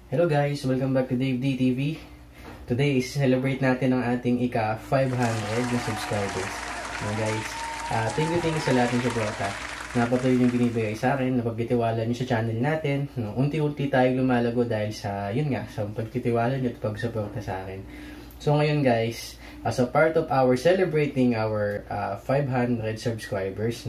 Hello guys! Welcome back to Dave D TV. Today is celebrate natin ang ating ika 500 na subscribers. Guys, thank you sa lahat ng suporta na patuloy yung binibigay sa akin, na pagtitiwala nyo sa channel natin. Unti-unti tayong lumalago dahil sa, yun nga, sa pagtitiwala nyo at pagsuporta sa akin. So ngayon guys, as a part of our celebrating our 500 subscribers,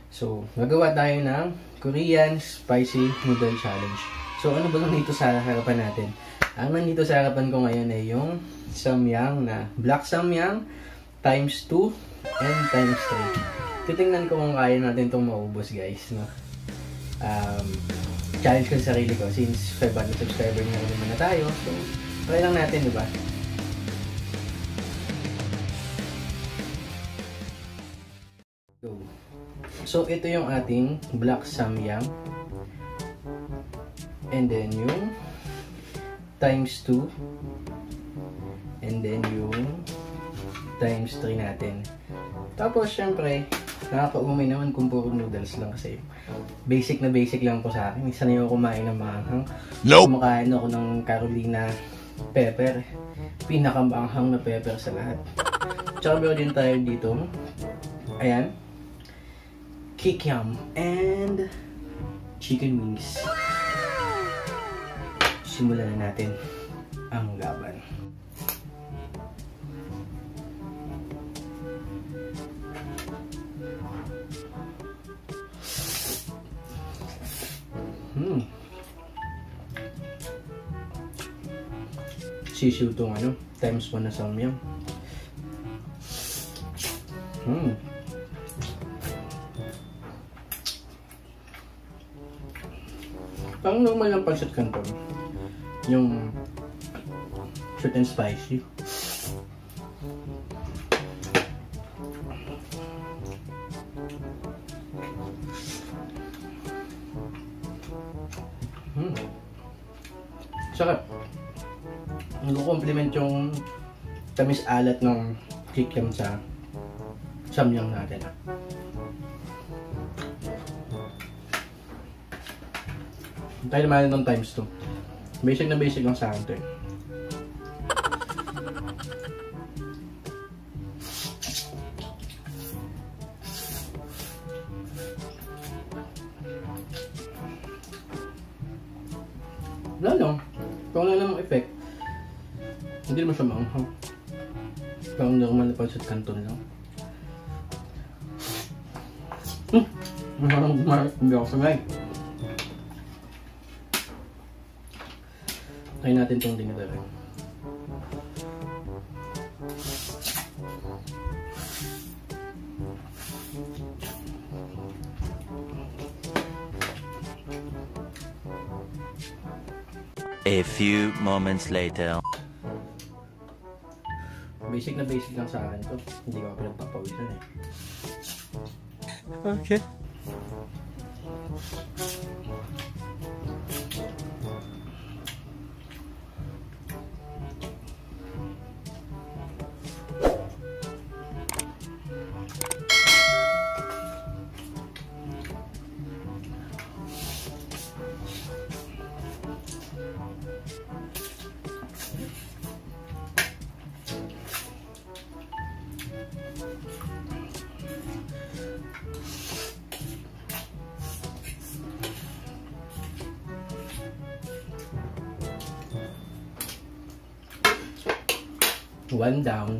so nagawa tayo ng Korean Spicy Noodle Challenge. So, ano ba nandito sa harapan natin? Ang nandito sa harapan ko ngayon ay yung samyang na black samyang times 2 and times 3. Titingnan ko kung kaya natin itong maubos, guys. Challenge ko sa sarili ko since 500 subscriber naman na tayo. So, try lang natin, diba? So, ito yung ating black samyang. And then yung times 2 and then yung times 3 natin. Tapos syempre nakakaumay naman kung puro noodles lang kasi basic lang po sa akin. Isa na yung kumain ng maanghang. Kumakain ako ng Carolina pepper, pinakamaanghang na pepper sa lahat. Tsaka meron din tayo dito, ayan, kikiam and chicken wings. Simulan na natin ang laban. Sisiw itong times 1 na samyang. Pang normal lang pancit canton. Yung sweet and spicy. Sarap. Nag-complement yung tamis alat ng kikiam sa samyang natin. Tayo naman ng times 2. Basic na basic lang sa akin ito eh. Wala lang. Kung wala namang effect, hindi naman siya maanghang. Parang normal na pancit canton lang. Hindi ako samay. Try natin itong dinadarin. A few moments later. Basic na basic lang sa akin to. Hindi ko pinagpapawisan eh. Okay. One down.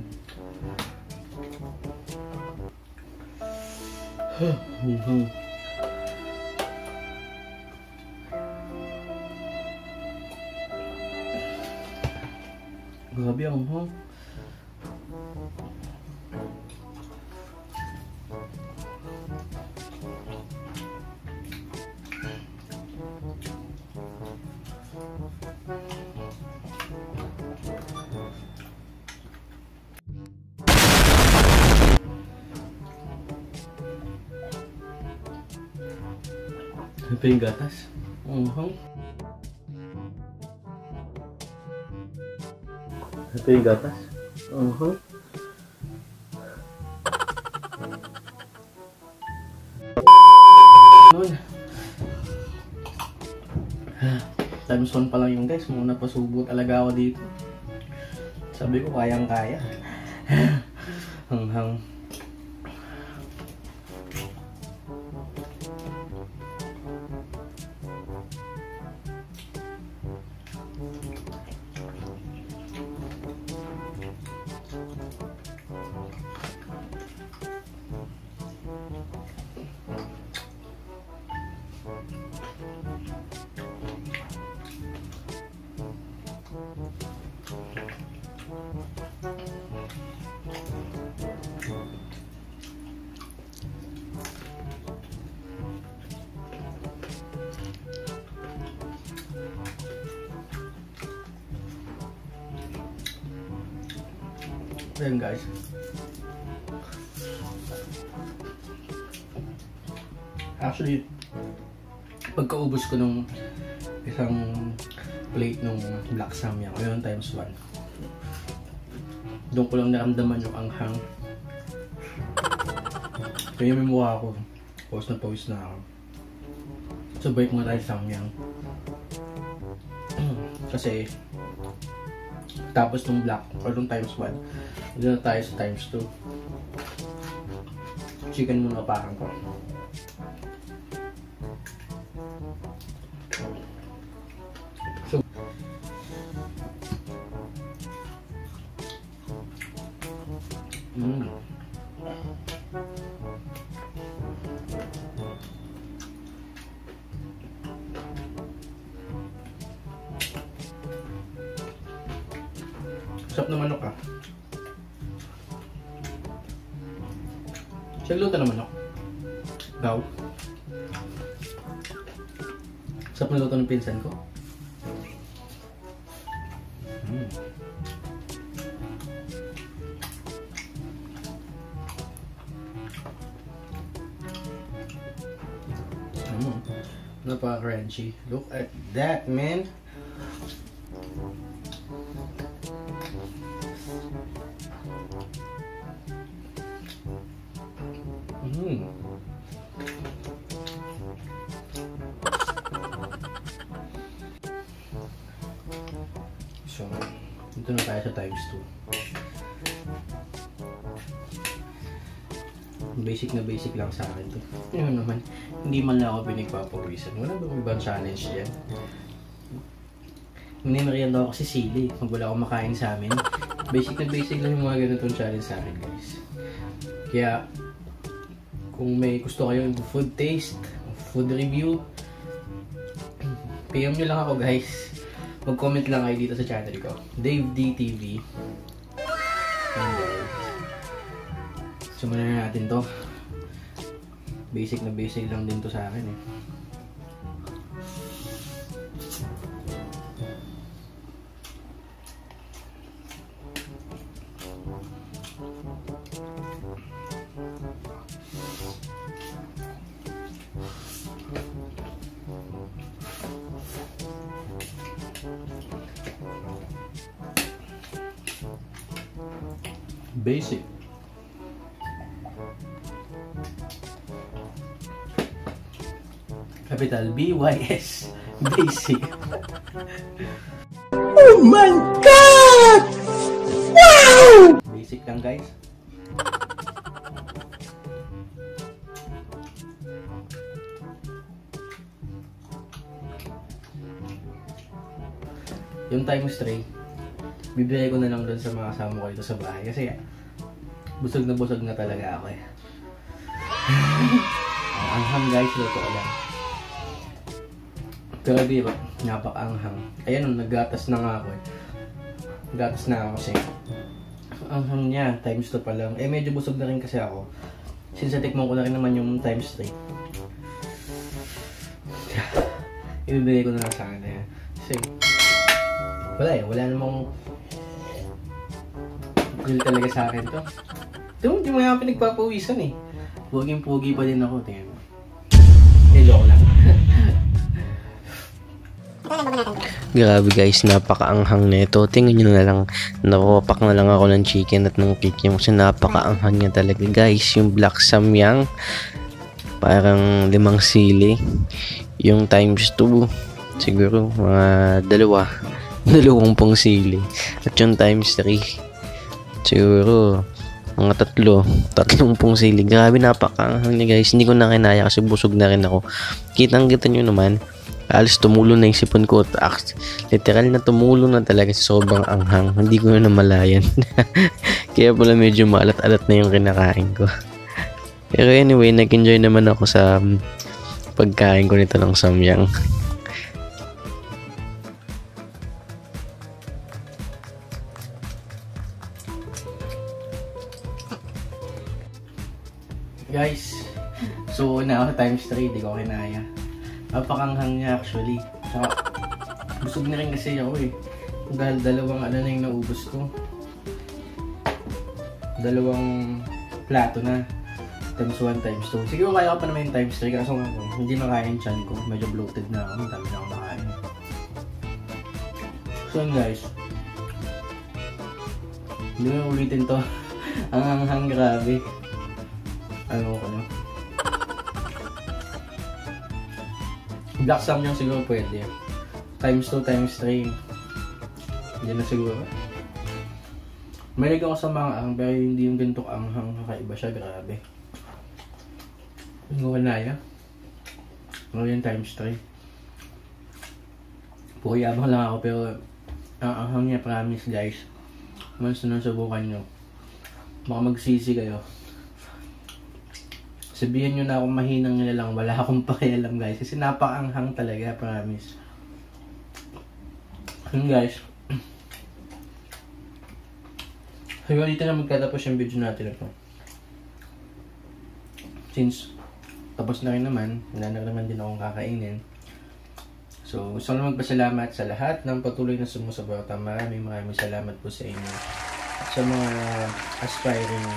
Grabe ang ito yung gatas. Ito yung gatas. Times 1 pa lang yung guys, mga napasubo talaga ako dito. Sabi ko, kayang-kaya. Hanghang. Ayan guys. Actually, pagkaubos ko nung isang plate nung black samyang, ayun times 1. Doon ko lang naramdaman yung anghang. Kaya may mukha ko. Pawis na ako. Sabay ko nga tayo samyang. Kasi tapos nung black or nung times 1, doon na tayo sa times 2. Chicken muna pakan ko. So, sarap na manok ah. Siya luto na manok. Gaw. Sarap na luto ng pinsan ko. Napaka-crunchy. Look at that, man. So, dito na tayo sa times 2. Basic na basic lang sa akin to. Yun naman, hindi man lang ako pinagpapawisan. Wala bang ibang challenge dyan? Minimerienda ako kasi sili. Pag wala akong makain sa amin, basic na basic lang yung mga ganitong challenge sa akin, guys. Kaya, kung may gusto kayong food taste, food review, PM nyo lang ako, guys. Mag-comment lang kayo dito sa channel ko, Dave D TV. And then, simulan na natin to. Basic na basic lang din to sa akin eh. Basic. Capital B-Y-S. Basic. Oh my God! Wow! Basic lang, guys. Yung times 3, bibigay ko na lang doon sa mga kasama ko dito sa bahay kasi busog na talaga ako eh. Anghang guys, luto ko lang. Pero di ba, napaka-anghang. Ayan, naggatas na nga ako eh. Naggatas na ako kasi anghang niya, times 2 pa lang. Eh medyo busog na rin kasi ako. Since natikman ko na rin naman yung times 3. Ibibigay ko na lang sa kanya. Kasi wala eh, wala namang grill talaga sa akin to. Hindi mo nga pinagpapawisan eh. Puging-pugi pa din ako. Tingnan mo. Hello lang. Grabe guys, napakaanghang na ito. Tingnan nyo na lang, napapak na lang ako ng chicken at ng kikim kasi napakaanghang niya talaga guys. Yung black samyang, parang 5 sili. Yung times 2, siguro mga dalawang pong sili. At yung times 3, siguro mga tatlong pong sili. Grabe, napakaanghang niya guys. Hindi ko na kinaya kasi busog na rin ako. Kitang-kita nyo naman, alos tumulo na yung sipon ko. Literal na tumulo na talaga sa sobrang anghang. Hindi ko na namalayan. Kaya pala medyo maalat-alat na yung kinakain ko. Pero anyway, nag-enjoy naman ako sa pagkain ko nito ng samyang. Guys, so na times 3, di ko kinaya. Napakanghang niya actually. Saka, busog na rin kasi ako eh. Dahil dalawang na yung naubos ko. Dalawang plato na. Times 1, times 2. Siguro kaya ko pa naman yung times 3. Kaso nga hindi makain yung chan ko. Medyo bloated na ako. Dami na ako makain. So yun guys. Hindi mo ulitin to. Ang hanghang, grabe. Ano ko na. Black Sam yung siguro pwede. Times 2, times 3. Hindi na siguro. Mahilig ako sa mga ang, pero hindi yung ganito anghang. Kakaiba siya, grabe. Hindi ko kanaya. Ano yung times 3. Pukiyabang lang ako, pero ang anghang niya, promise guys. Once na subukan nyo, baka magsisi kayo. Sabihin nyo na akong mahinang nila lang, wala akong pakialam guys. Kasi napakaanghang talaga, promise. Yun guys. Siguro dito na magtatapos yung video natin ito. Since tapos na rin naman, wala na naman din akong kakainin. So, gusto ko na magpasalamat sa lahat ng patuloy na sumusuporta. Maraming salamat po sa inyo. At sa mga aspiring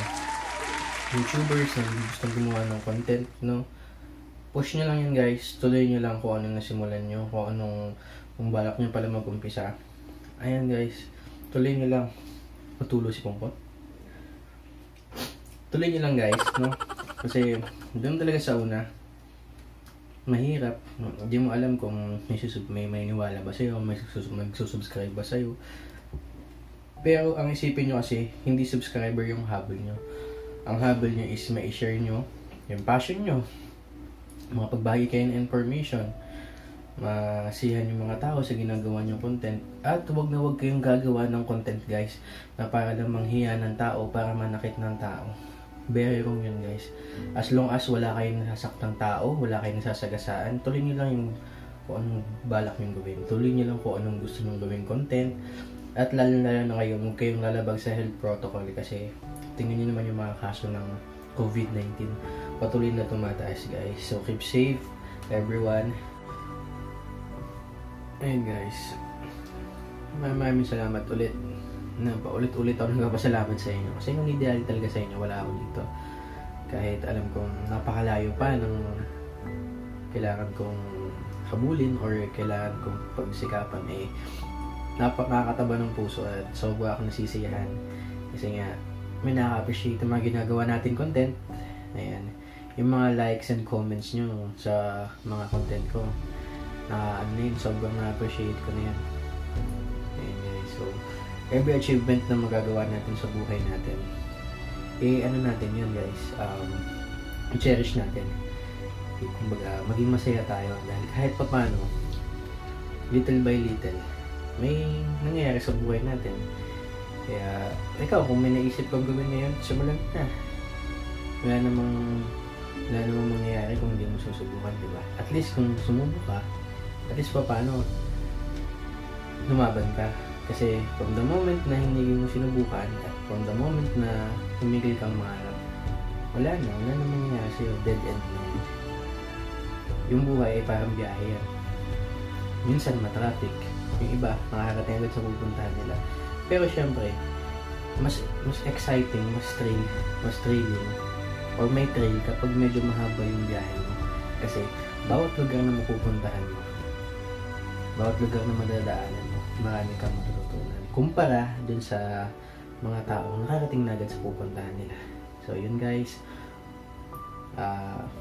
YouTubers na gustong gumawa ng content, no? Push nyo lang yan guys. Tuloy nyo lang kung anong nasimulan nyo, kung balak nyo pala mag-umpisa. Ayan guys, tuloy nyo lang. Matulo si Pongpot. Tuloy nyo lang guys, no? Kasi doon talaga sa una, mahirap. Hindi mo alam kung may niwala ba sa'yo, may magsusubscribe ba sa'yo. Pero ang isipin nyo kasi, hindi subscriber yung habol nyo. Ang habol nyo is ma-share nyo yung passion nyo. Mapagbahagi kayo ng information. Masihan yung mga tao sa ginagawa nyo content. At huwag na huwag kayong gagawa ng content guys na para lang manghiya ng tao, para manakit ng tao. Very wrong yun guys. As long as wala kayong nasasaktang tao, wala kayong nasasagasaan, tuloy nyo lang yung kung anong balak nyo gawin. Tuloy nyo lang kung anong gusto nyo gawin content. At lalo na kayo, huwag kayong lalabag sa health protocol kasi tingnan nyo naman yung mga kaso ng COVID-19. Patuloy na tumataas guys. So keep safe everyone. Ayun guys. Maraming salamat ulit. Paulit-ulit ako nagpapasalamat sa inyo. Kasi nung ideal talaga sa inyo, wala ako dito. Kahit alam kong napakalayo pa ng kailangan kong habulin or kailangan kong pagsikapan, eh napakakataba ng puso at sobra ako nasisiyahan. Kasi nga, may nakaka-appreciate yung mga ginagawa natin content. Ayan. Yung mga likes and comments nyo sa mga content ko. Sobrang na-appreciate ko na yan. Ayan guys. So, every achievement na magagawa natin sa buhay natin, natin yun guys, i-cherish natin. Kumbaga, maging masaya tayo dahil kahit pa paano, little by little, may nangyayari sa buhay natin. Kaya, ikaw, kung may naisip kang gawin ngayon, simulan na. Wala namang mangyayari kung hindi mo susubukan, diba? At least kung sumubok ka, at least pa paano, lumaban ka. Kasi from the moment na hindi mo sinubukan at from the moment na tumigil kang maharap, wala na mangyayari sa'yo, dead end na yun. Yung buhay ay parang biyahe yan. Minsan matraffic, yung iba makakarating agad sa pupuntahan nila. Pero syempre, mas exciting, mas thrilling, or may thrill kapag medyo mahaba yung biyahe mo. Kasi bawat lugar na mapupuntahan mo, bawat lugar na madadaanan mo, marami kang matututunan. Kumpara dun sa mga taong nakarating na agad sa pupuntahan nila. So yun guys,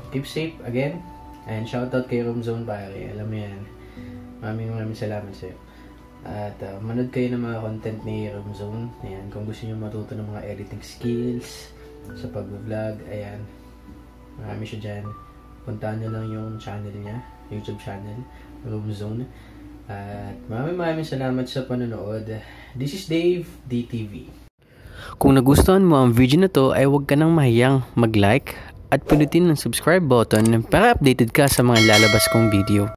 keep safe again, and shoutout kay Room Zone pare, alam mo yan, Maraming salamat sa'yo. At manood kayo ng mga content ni Room Zone. Ayan, kung gusto niyo matuto ng mga editing skills sa pag-vlog, ayan, marami siya dyan. Puntahan nyo lang yung channel niya, YouTube channel, Room Zone. At maraming salamat sa panonood. This is Dave, DTV. Kung nagustuhan mo ang video na to, ay huwag ka nang mahiyang mag-like at pindutin ang subscribe button para updated ka sa mga lalabas kong video.